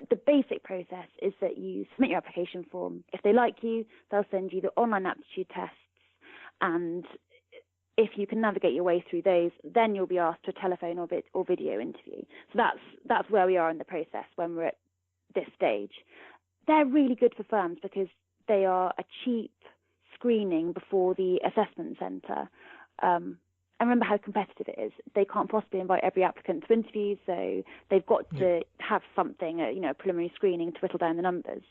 the basic process is that you submit your application form. If they like you, they'll send you the online aptitude tests, and if you can navigate your way through those, then you'll be asked to a telephone or video interview. So that's where we are in the process when we're at this stage. They're really good for firms because they are a cheap screening before the assessment centre. And remember how competitive it is. They can't possibly invite every applicant to interview, so they've got to have something, a preliminary screening to whittle down the numbers.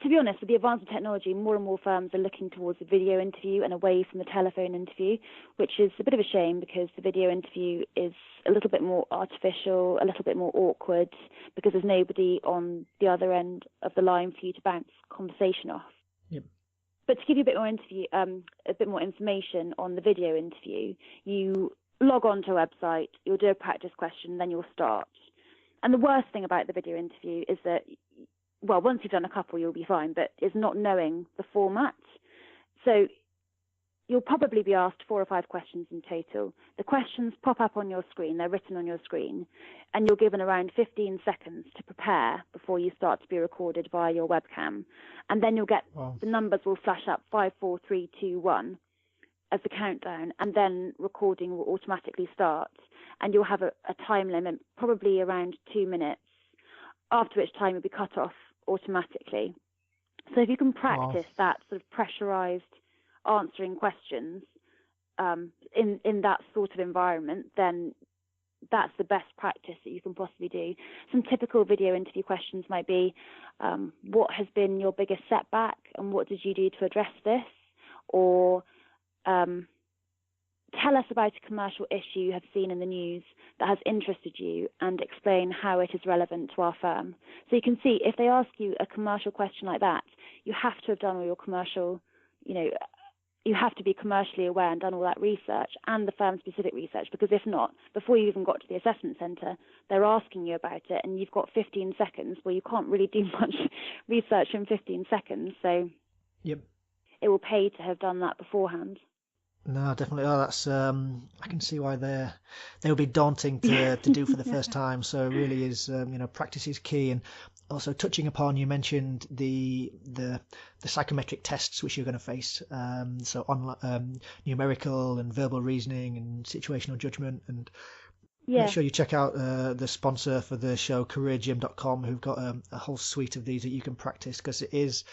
To be honest, with the advance of technology, more and more firms are looking towards a video interview and away from the telephone interview, which is a bit of a shame because the video interview is a little bit more artificial, a little bit more awkward, because there's nobody on the other end of the line for you to bounce conversation off. Yep. But to give you a bit more information on the video interview, you log on to a website, you'll do a practice question, then you'll start. And the worst thing about the video interview is that, well, once you've done a couple, you'll be fine, but it's not knowing the format. So you'll probably be asked 4 or 5 questions in total. The questions pop up on your screen, they're written on your screen, and you're given around 15 seconds to prepare before you start to be recorded via your webcam. And then you'll get, the numbers will flash up 5, 4, 3, 2, 1 as the countdown, and then recording will automatically start. And you'll have a time limit, probably around 2 minutes, after which time you'll be cut off automatically. So if you can practice that sort of pressurized answering questions in that sort of environment, then that's the best practice that you can possibly do. Some typical video interview questions might be, what has been your biggest setback and what did you do to address this? Or tell us about a commercial issue you have seen in the news that has interested you and explain how it is relevant to our firm. So you can see, if they ask you a commercial question like that, you have to have done all your commercial, you have to be commercially aware and done all that research and the firm-specific research, because if not, before you even got to the assessment centre, they're asking you about it and you've got 15 seconds where you can't really do much research in 15 seconds. So it will pay to have done that beforehand. No, definitely. Oh, that's I can see why they'll be daunting to do for the first time. So it really is, practice is key. And also touching upon, you mentioned the psychometric tests which you're going to face. So on numerical and verbal reasoning and situational judgment. And make sure you check out the sponsor for the show, careergym.com, who've got a whole suite of these that you can practice, because it is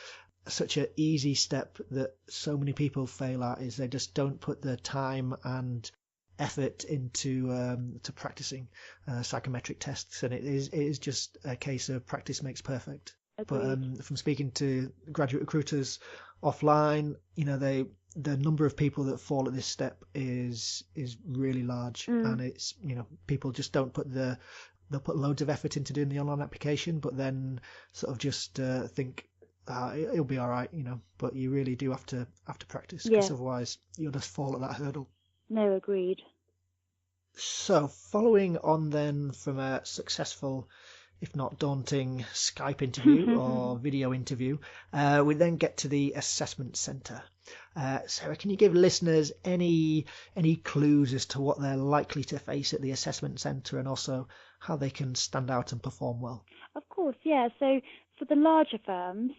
such an easy step that so many people fail at, is they just don't put the time and effort into to practicing psychometric tests, and it is just a case of practice makes perfect. Agreed. But from speaking to graduate recruiters offline, the number of people that fall at this step is really large, and it's people just don't put they'll put loads of effort into doing the online application, but then sort of just think it'll be all right, but you really do have to practice, because otherwise you'll just fall at that hurdle. No, agreed. So following on then from a successful, if not daunting, Skype interview or video interview, we then get to the assessment centre. Sarah, can you give listeners any clues as to what they're likely to face at the assessment centre, and also how they can stand out and perform well? Of course, yeah. So for the larger firms,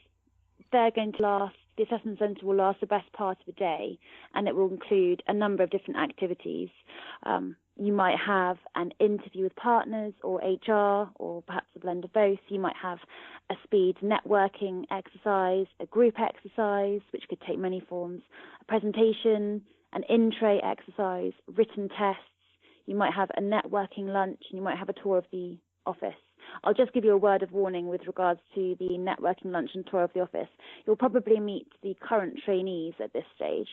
they're going to last, the assessment centre will last the best part of the day, and it will include a number of different activities. You might have an interview with partners or HR, or perhaps a blend of both. You might have a speed networking exercise, a group exercise, which could take many forms, a presentation, an in-tray exercise, written tests. You might have a networking lunch, and you might have a tour of the office. I'll just give you a word of warning with regards to the networking lunch and tour of the office. You'll probably meet the current trainees at this stage,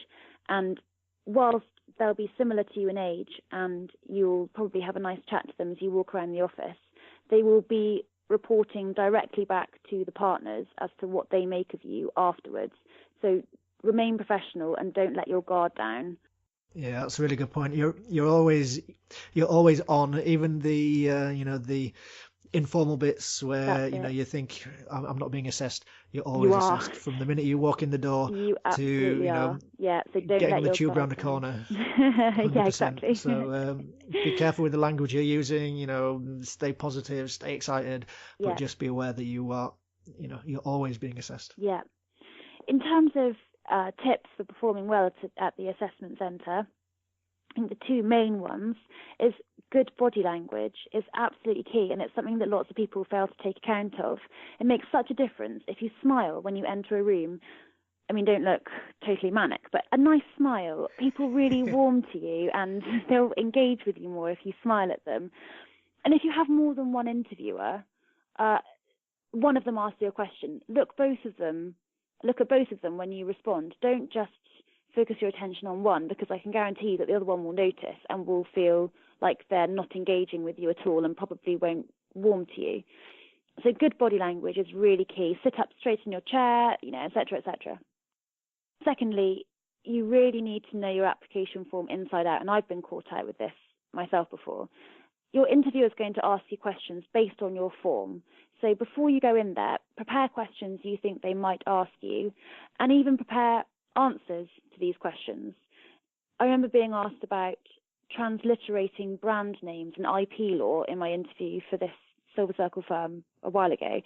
and whilst they'll be similar to you in age and you'll probably have a nice chat to them as you walk around the office, they will be reporting directly back to the partners as to what they make of you afterwards. So remain professional and don't let your guard down. Yeah, that's a really good point. You're always on, even the the informal bits where you think I'm not being assessed. You're always assessed from the minute you walk in the door you to are. So don't getting let on the your tube guard around the down. corner. Yeah, exactly. So be careful with the language you're using. Stay positive, stay excited, but just be aware that you are, you're always being assessed. Yeah. In terms of tips for performing well at the assessment centre, I think the two main ones is good body language is absolutely key, and it's something that lots of people fail to take account of. It makes such a difference if you smile when you enter a room. I mean, don't look totally manic, but a nice smile. People really warm to you, and they'll engage with you more if you smile at them. And if you have more than one interviewer, one of them asks you a question, look at both of them when you respond. Don't just focus your attention on one, because I can guarantee you that the other one will notice and will feel like they're not engaging with you at all and probably won't warm to you. So good body language is really key. Sit up straight in your chair, et cetera, et cetera. Secondly, you really need to know your application form inside out, and I've been caught out with this myself before. Your interviewer is going to ask you questions based on your form. So before you go in there, prepare questions you think they might ask you, and even prepare answers to these questions. I remember being asked about transliterating brand names and IP law in my interview for this Silver Circle firm a while ago.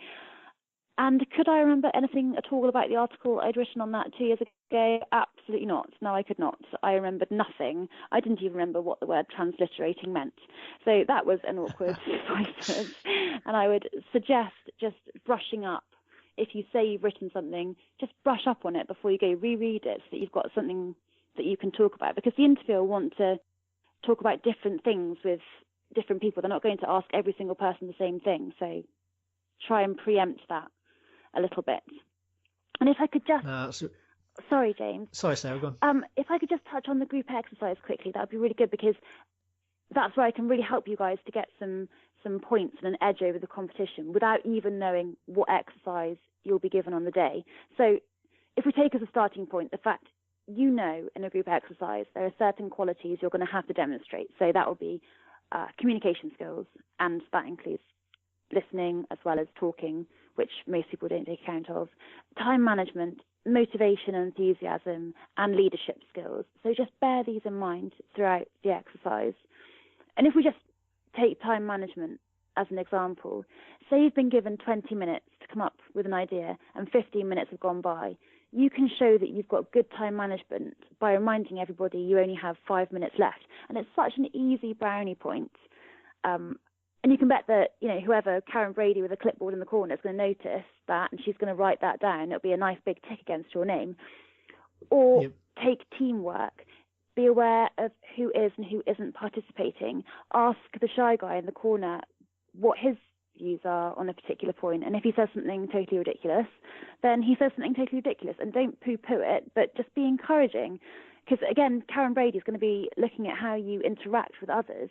And could I remember anything at all about the article I'd written on that 2 years ago? Absolutely not. No, I could not. I remembered nothing. I didn't even remember what the word transliterating meant. So that was an awkward silence. And I would suggest just brushing up. If you say you've written something, just brush up on it before you go reread it so that you've got something that you can talk about. Because the interviewer will want to talk about different things with different people. They're not going to ask every single person the same thing. So try and preempt that a little bit. And if I could just sorry, James. Sorry, Sarah, go on. If I could just touch on the group exercise quickly, that would be really good, because that's where I can really help you guys to get some points and an edge over the competition without even knowing what exercise you'll be given on the day. So if we take as a starting point the fact in a group exercise there are certain qualities you're going to have to demonstrate. So that will be communication skills, and that includes listening as well as talking, which most people don't take account of, time management, motivation and enthusiasm, and leadership skills. So just bear these in mind throughout the exercise. And if we just take time management as an example, say you've been given 20 minutes to come up with an idea and 15 minutes have gone by, you can show that you've got good time management by reminding everybody you only have 5 minutes left. And it's such an easy brownie point. And you can bet that, whoever, Karen Brady with a clipboard in the corner, is going to notice that, and she's going to write that down. It'll be a nice big tick against your name. Or take teamwork. Be aware of who is and who isn't participating. Ask the shy guy in the corner what his views are on a particular point. And if he says something totally ridiculous, then he says something totally ridiculous. And don't poo-poo it, but just be encouraging. Because, again, Karen Brady is going to be looking at how you interact with others.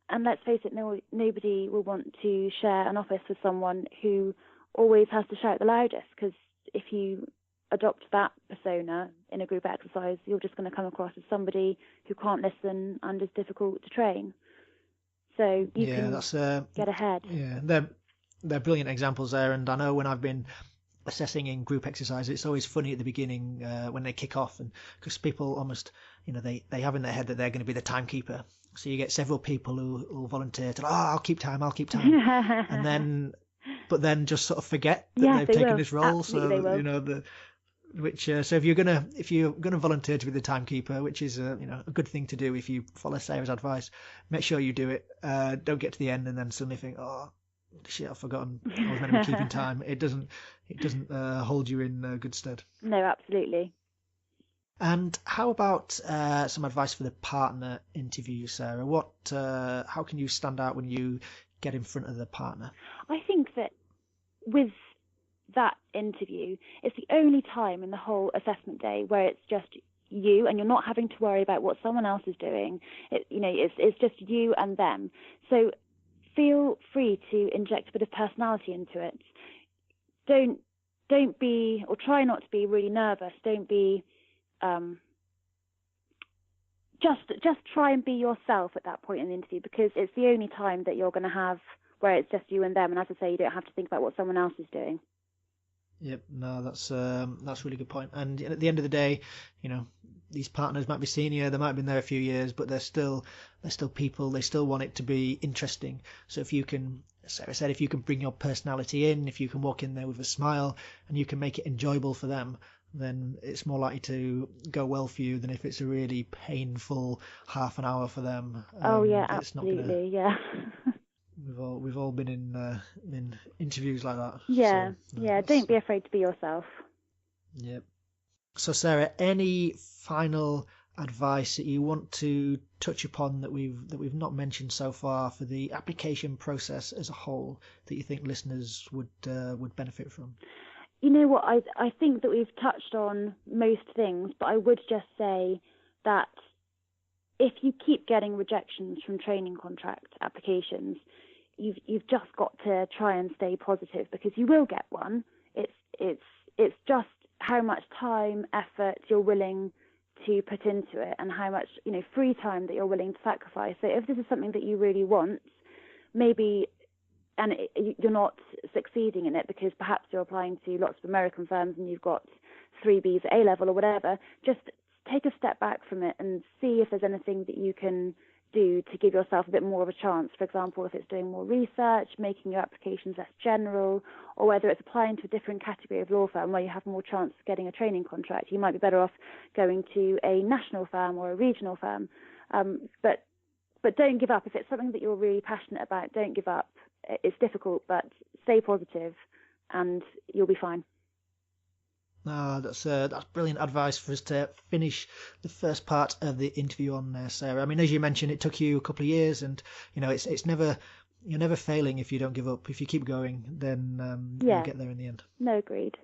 And let's face it, nobody will want to share an office with someone who always has to shout the loudest, because if you adopt that persona in a group exercise, you're just going to come across as somebody who can't listen and is difficult to train. So you can get ahead. Yeah, they're brilliant examples there. And I know when I've been assessing in group exercise, it's always funny at the beginning when they kick off, and because people almost, they have in their head that they're going to be the timekeeper. So you get several people who volunteer to, I'll keep time, and then just sort of forget that they've taken this role. Absolutely, so so if you're gonna volunteer to be the timekeeper, which is a good thing to do if you follow Sarah's advice, make sure you do it. Don't get to the end and then suddenly think, oh shit, I've forgotten I was meant to be keeping time. It doesn't hold you in good stead. No, absolutely. And how about some advice for the partner interview, Sarah? How can you stand out when you get in front of the partner? I think that with that interview, it's the only time in the whole assessment day where it's just you and you're not having to worry about what someone else is doing. It's just you and them. So feel free to inject a bit of personality into it. Don't be, or try not to be, really nervous. Don't be. Just try and be yourself at that point in the interview, because it's the only time that you're going to have where it's just you and them. And as I say, you don't have to think about what someone else is doing. Yep, no, that's a really good point. And at the end of the day, these partners might be senior, they might have been there a few years, but they're still people. They still want it to be interesting. So if you can, Sarah said, if you can bring your personality in, if you can walk in there with a smile, and you can make it enjoyable for them, then it's more likely to go well for you than if it's a really painful half an hour for them. Oh yeah, absolutely, yeah. We've all been in interviews like that. Yeah, don't be afraid to be yourself. Yep. So Sarah, any final advice that you want to touch upon that we've not mentioned so far for the application process as a whole that you think listeners would benefit from? You know what, I think that we've touched on most things, but I would just say that if you keep getting rejections from training contract applications, you've just got to try and stay positive, because you will get one. It's just how much time, effort you're willing to put into it, and how much free time that you're willing to sacrifice. So if this is something that you really want, maybe, and you're not succeeding in it because perhaps you're applying to lots of American firms and you've got 3 Bs at A-level or whatever, just take a step back from it and see if there's anything that you can do to give yourself a bit more of a chance. For example, if it's doing more research, making your applications less general, or whether it's applying to a different category of law firm where you have more chance of getting a training contract. You might be better off going to a national firm or a regional firm. But don't give up. If it's something that you're really passionate about, don't give up. It's difficult, but stay positive and you'll be fine. That's brilliant advice for us to finish the first part of the interview on there, Sarah. I mean, as you mentioned, it took you a couple of years, and it's never, you're never failing if you don't give up. If you keep going, then you'll get there in the end. No, agreed.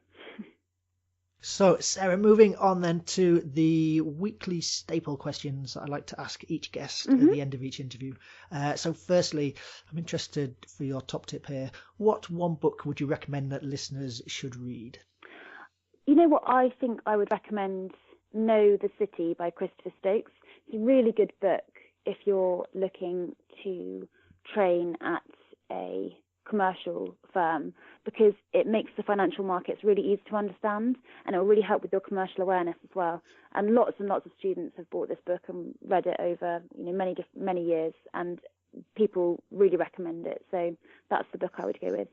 So, Sarah, moving on then to the weekly staple questions I like to ask each guest at the end of each interview. So, firstly, I'm interested for your top tip here. What one book would you recommend that listeners should read? You know what, I think I would recommend Know the City by Christopher Stokes. It's a really good book if you're looking to train at a commercial firm, because it makes the financial markets really easy to understand, and it will really help with your commercial awareness as well. And lots of students have bought this book and read it over many years, and people really recommend it. So that's the book I would go with.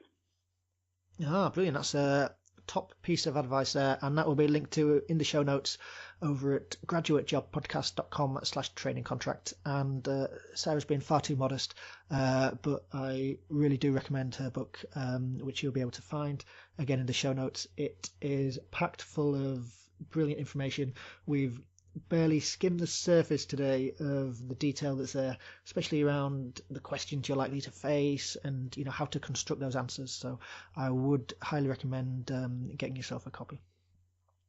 Brilliant. That's a top piece of advice there, and that will be linked to in the show notes over at graduatejobpodcast.com/training contract. And Sarah's been far too modest, but I really do recommend her book, which you'll be able to find again in the show notes. It is packed full of brilliant information. We've barely skimmed the surface today of the detail that's there, especially around the questions you're likely to face and how to construct those answers. So I would highly recommend getting yourself a copy.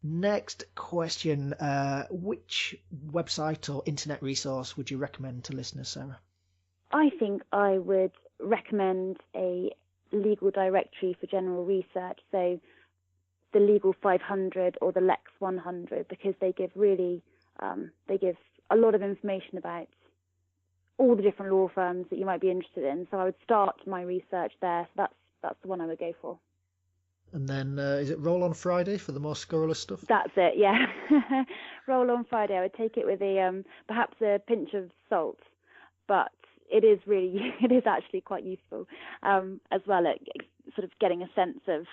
Next question, which website or internet resource would you recommend to listeners, Sarah? I think I would recommend a legal directory for general research, so the Legal 500 or the Lex 100, because they give a lot of information about all the different law firms that you might be interested in. So I would start my research there. So that's the one I would go for. And then is it Roll on Friday for the more scurrilous stuff? That's it, yeah. Roll on Friday. I would take it with perhaps a pinch of salt, but it is actually quite useful as well at sort of getting a sense of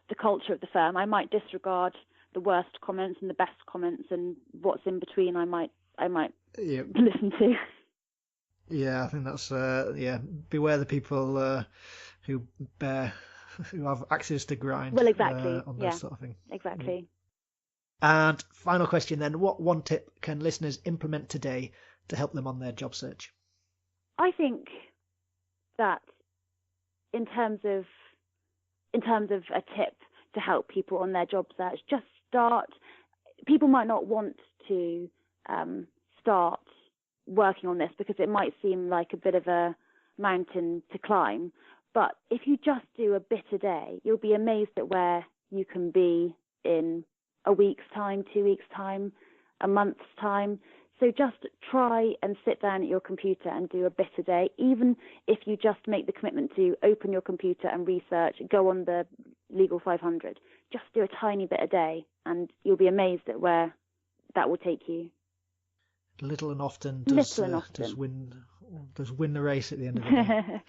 the culture of the firm. I might disregard the worst comments and the best comments, and what's in between I might listen to. Yeah, I think that's beware the people who have access to grind. Well, exactly. On this sort of thing. Exactly. And final question then: what one tip can listeners implement today to help them on their job search? I think that in terms of a tip to help people on their job search, just start. People might not want to start working on this because it might seem like a bit of a mountain to climb. But if you just do a bit a day, you'll be amazed at where you can be in a week's time, 2 weeks' time, a month's time. So just try and sit down at your computer and do a bit a day, even if you just make the commitment to open your computer and research, go on the Legal 500. Just do a tiny bit a day and you'll be amazed at where that will take you. Little and often does win the race at the end of the day.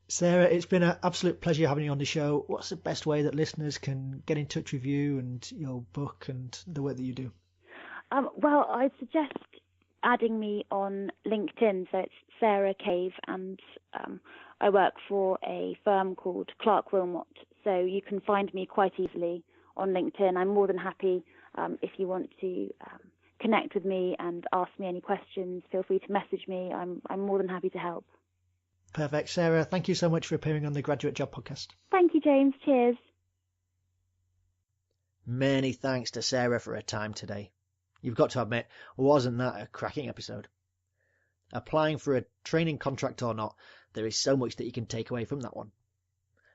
Sarah, it's been an absolute pleasure having you on the show. What's the best way that listeners can get in touch with you and your book and the work that you do? Well, I'd suggest adding me on LinkedIn. So it's Sarah Cave, and I work for a firm called Clark Wilmot. So you can find me quite easily on LinkedIn. I'm more than happy if you want to connect with me and ask me any questions. Feel free to message me. I'm more than happy to help. Perfect. Sarah, thank you so much for appearing on the Graduate Job Podcast. Thank you, James. Cheers. Many thanks to Sarah for her time today. You've got to admit, wasn't that a cracking episode? Applying for a training contract or not, there is so much that you can take away from that one.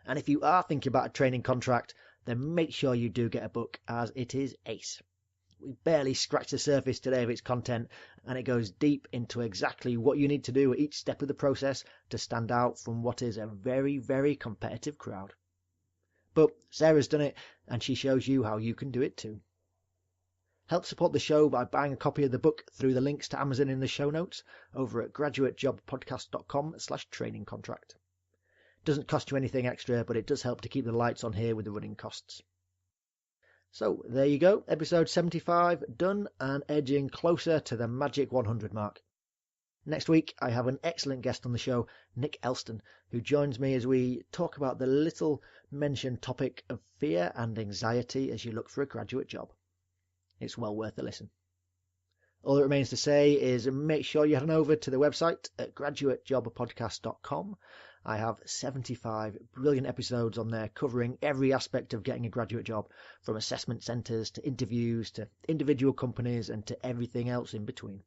And if you are thinking about a training contract, then make sure you do get a book, as it is ace. We barely scratched the surface today of its content, and it goes deep into exactly what you need to do at each step of the process to stand out from what is a very, very competitive crowd. But Sarah's done it, and she shows you how you can do it too. Help support the show by buying a copy of the book through the links to Amazon in the show notes over at graduatejobpodcast.com/training contract. It doesn't cost you anything extra, but it does help to keep the lights on here with the running costs. So there you go, episode 75 done and edging closer to the magic 100 mark. Next week, I have an excellent guest on the show, Nick Elston, who joins me as we talk about the little mentioned topic of fear and anxiety as you look for a graduate job. It's well worth a listen. All that remains to say is make sure you head on over to the website at graduatejobpodcast.com. I have 75 brilliant episodes on there covering every aspect of getting a graduate job, from assessment centres to interviews to individual companies and to everything else in between.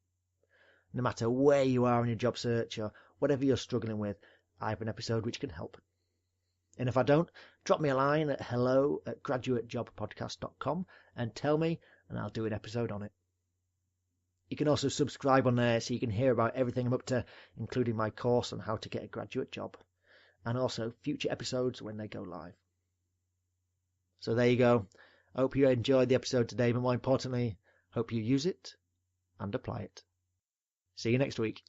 No matter where you are in your job search or whatever you're struggling with, I have an episode which can help. And if I don't, drop me a line at hello@graduatejobpodcast.com and tell me, and I'll do an episode on it. You can also subscribe on there so you can hear about everything I'm up to, including my course on how to get a graduate job, and also future episodes when they go live. So there you go. I hope you enjoyed the episode today, but more importantly, hope you use it and apply it. See you next week.